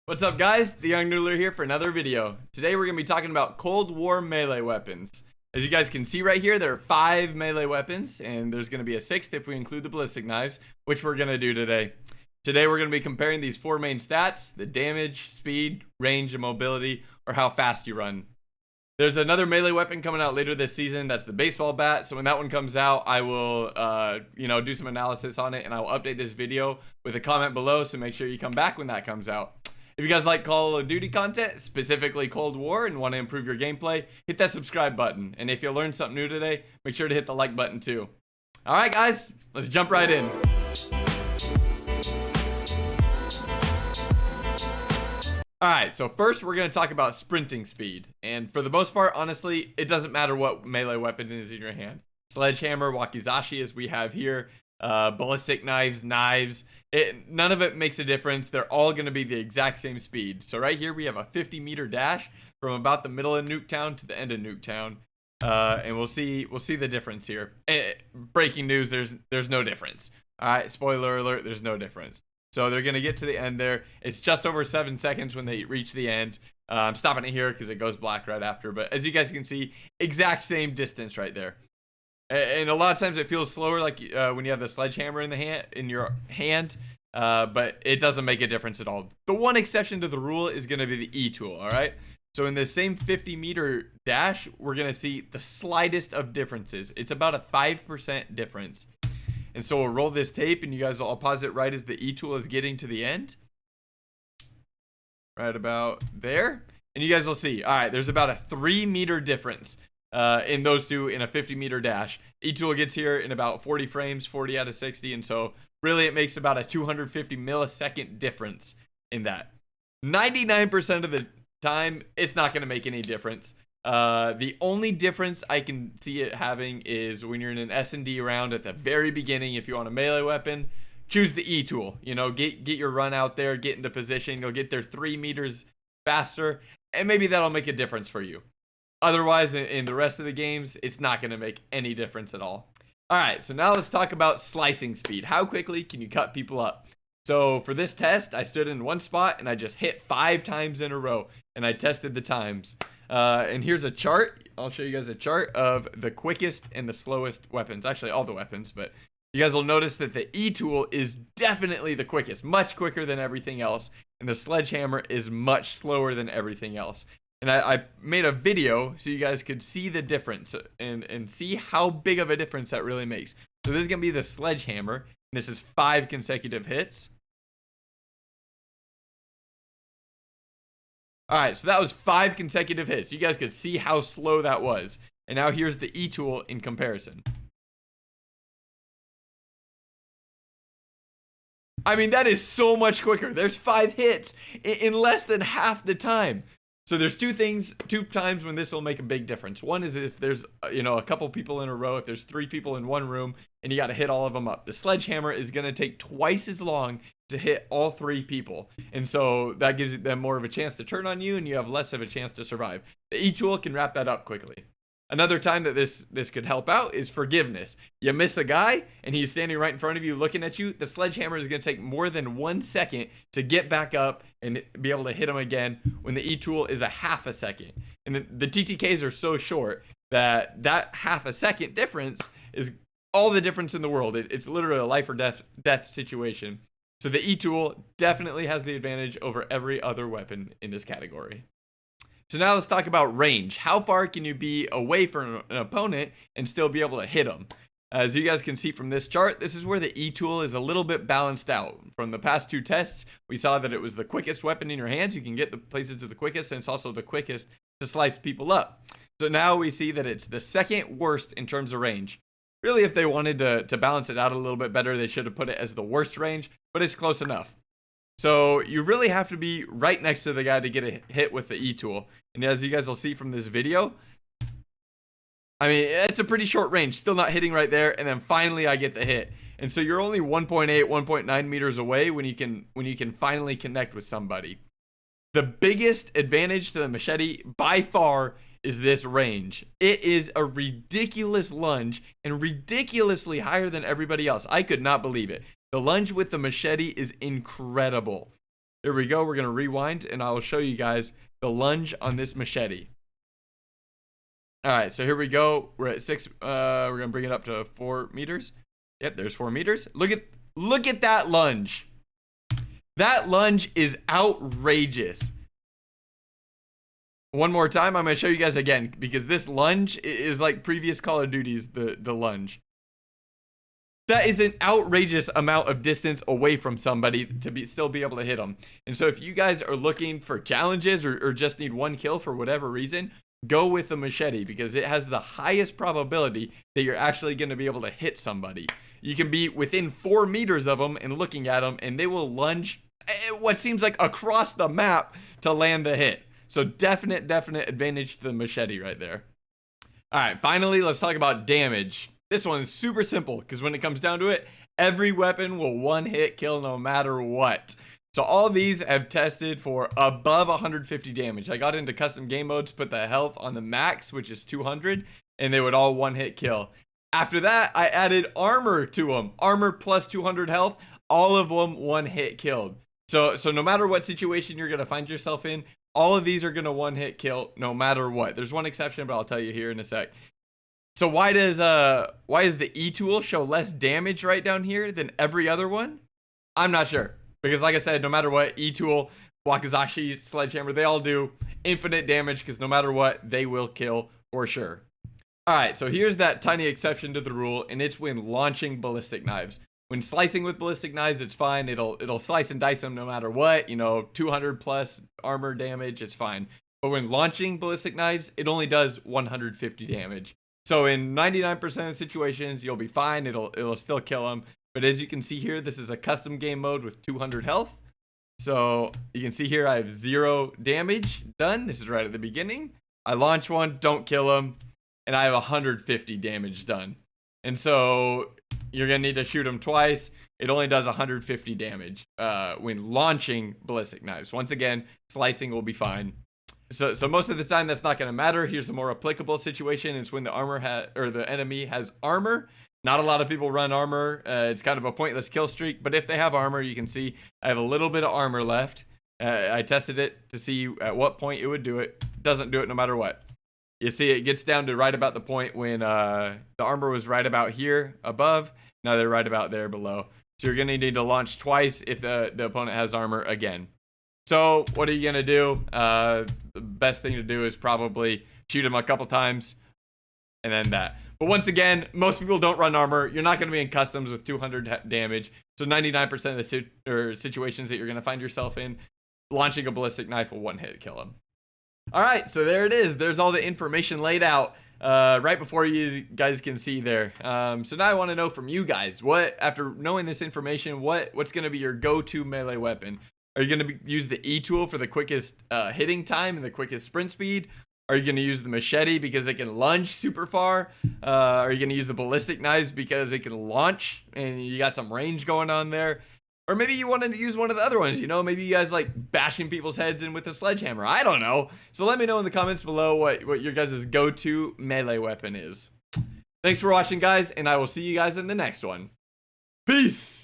What's up, guys? The Young Noodler here for another video. Today we're going to be talking about Cold War melee weapons. As you guys can see right here, there are 5 melee weapons, and there's going to be a 6th if we include the ballistic knives, which we're going to do today. Today we're going to be comparing these 4 main stats: the damage, speed, range, and mobility, or how fast you run. There's another melee weapon coming out later this season. That's the baseball bat. So when that one comes out, I will, do some analysis on it, and I will update this video with a comment below. So make sure you come back when that comes out. If you guys like Call of Duty content, specifically Cold War, and want to improve your gameplay, hit that subscribe button. And if you learned something new today, make sure to hit the like button too. All right, guys, let's jump right in. All right, so first we're going to talk about sprinting speed. And for the most part, honestly, it doesn't matter what melee weapon is in your hand. Sledgehammer, wakizashi, as we have here, ballistic knives, none of it makes a difference. They're all going to be the exact same speed. So right here we have a 50-meter dash from about the middle of Nuketown to the end of Nuketown, and we'll see the difference here. Breaking news: there's no difference. All right, spoiler alert: there's no difference. So they're going to get to the end there. It's just over 7 seconds when they reach the end. I'm stopping it here because it goes black right after. But as you guys can see, exact same distance right there. And a lot of times it feels slower, like when you have the sledgehammer in your hand, but it doesn't make a difference at all. The one exception to the rule is going to be the E tool. All right. So in the same 50-meter dash, we're going to see the slightest of differences. It's about a 5% difference. And so we'll roll this tape, and you guys will all pause it right as the E tool is getting to the end. Right about there. And you guys will see, all right, there's about a 3-meter difference in those two in a 50-meter dash. E tool gets here in about 40 frames, 40 out of 60. And so really it makes about a 250 millisecond difference in that. 99% of the time, it's not going to make any difference. The only difference I can see it having is when you're in an S&D round at the very beginning. If you want a melee weapon, choose the E tool. Get your run out there, get into position. You'll get there 3 meters faster, and maybe that'll make a difference for you. Otherwise, in the rest of the games, it's not going to make any difference at all. All right, so now let's talk about slicing speed. How quickly can you cut people up? So for this test, I stood in one spot and I just hit 5 times in a row, and I tested the times. And here's a chart. I'll show you guys a chart of the quickest and the slowest weapons. Actually, all the weapons, but you guys will notice that the E tool is definitely the quickest, much quicker than everything else. And the sledgehammer is much slower than everything else. And I made a video so you guys could see the difference and see how big of a difference that really makes. So this is going to be the sledgehammer. And this is 5 consecutive hits. All right, so that was 5 consecutive hits. You guys could see how slow that was. And now here's the E tool in comparison. I mean, that is so much quicker. There's 5 hits in less than half the time. So there's two times when this will make a big difference. One is if there's, a couple people in a row, if there's 3 people in one room and you got to hit all of them up. The sledgehammer is going to take twice as long to hit all 3 people. And so that gives them more of a chance to turn on you, and you have less of a chance to survive. The E tool can wrap that up quickly. Another time that this could help out is forgiveness. You miss a guy and he's standing right in front of you looking at you. The sledgehammer is going to take more than 1 second to get back up and be able to hit him again, when the E tool is a half a second. And the TTKs are so short that half a second difference is all the difference in the world. It's literally a life or death situation. So the E tool definitely has the advantage over every other weapon in this category. So now let's talk about range. How far can you be away from an opponent and still be able to hit them? As you guys can see from this chart, this is where the E tool is a little bit balanced out. From the past 2 tests, we saw that it was the quickest weapon in your hands. You can get the places to the quickest, and it's also the quickest to slice people up. So now we see that it's the second worst in terms of range. Really, if they wanted to balance it out a little bit better, they should have put it as the worst range, but it's close enough. So you really have to be right next to the guy to get a hit with the E tool. And as you guys will see from this video, I mean, it's a pretty short range, still not hitting right there. And then finally I get the hit. And so you're only 1.8, 1.9 meters away when you can finally connect with somebody. The biggest advantage to the machete by far is this range. It is a ridiculous lunge and ridiculously higher than everybody else. I could not believe it. The lunge with the machete is incredible. Here we go. We're going to rewind, and I will show you guys the lunge on this machete. All right, so here we go. We're at 6. We're going to bring it up to 4 meters. Yep, there's 4 meters. Look at that lunge. That lunge is outrageous. One more time, I'm going to show you guys again, because this lunge is like previous Call of Duty's the lunge. That is an outrageous amount of distance away from somebody to still be able to hit them. And so if you guys are looking for challenges or just need one kill for whatever reason, go with the machete, because it has the highest probability that you're actually going to be able to hit somebody. You can be within 4 meters of them and looking at them, and they will lunge what seems like across the map to land the hit. So definite advantage to the machete right there. All right, finally, let's talk about damage. This one is super simple, because when it comes down to it, every weapon will one-hit kill no matter what. So all these have tested for above 150 damage. I got into custom game modes, put the health on the max, which is 200, and they would all one-hit kill. After that, I added armor to them. Armor plus 200 health, all of them one-hit killed. So no matter what situation you're going to find yourself in, all of these are going to one-hit kill no matter what. There's one exception, but I'll tell you here in a sec. So why does the E tool show less damage right down here than every other one? I'm not sure, because like I said, no matter what, E tool, Wakizashi, Sledgehammer, they all do infinite damage, because no matter what, they will kill for sure. All right, so here's that tiny exception to the rule, and it's when launching ballistic knives. When slicing with ballistic knives, it's fine. It'll slice and dice them no matter what. 200 plus armor damage, it's fine. But when launching ballistic knives, it only does 150 damage. So in 99% of situations, you'll be fine. It'll still kill them. But as you can see here, this is a custom game mode with 200 health. So you can see here I have 0 damage done. This is right at the beginning. I launch one, don't kill him, and I have 150 damage done. And so you're going to need to shoot him twice. It only does 150 damage when launching ballistic knives. Once again, slicing will be fine. So most of the time that's not going to matter. Here's a more applicable situation. It's when the enemy has armor. Not a lot of people run armor. It's kind of a pointless kill streak. But if they have armor, you can see I have a little bit of armor left. I tested it to see at what point it would do it. Doesn't do it no matter what. You see it gets down to right about the point when the armor was right about here above. Now they're right about there below. So you're going to need to launch twice if the opponent has armor again. So what are you going to do? The best thing to do is probably shoot him a couple times and then that. But once again, most people don't run armor. You're not going to be in customs with 200 damage. So 99% of the situations that you're going to find yourself in, launching a ballistic knife will one-hit kill him. All right, so there it is. There's all the information laid out right before you guys can see there. So now I want to know from you guys, after knowing this information, what's going to be your go-to melee weapon? Are you going to use the E tool for the quickest hitting time and the quickest sprint speed? Are you going to use the machete because it can lunge super far? Are you going to use the ballistic knives because it can launch and you got some range going on there? Or maybe you wanted to use one of the other ones, maybe you guys like bashing people's heads in with a sledgehammer. I don't know. So let me know in the comments below what your guys' go-to melee weapon is. Thanks for watching, guys, and I will see you guys in the next one. Peace!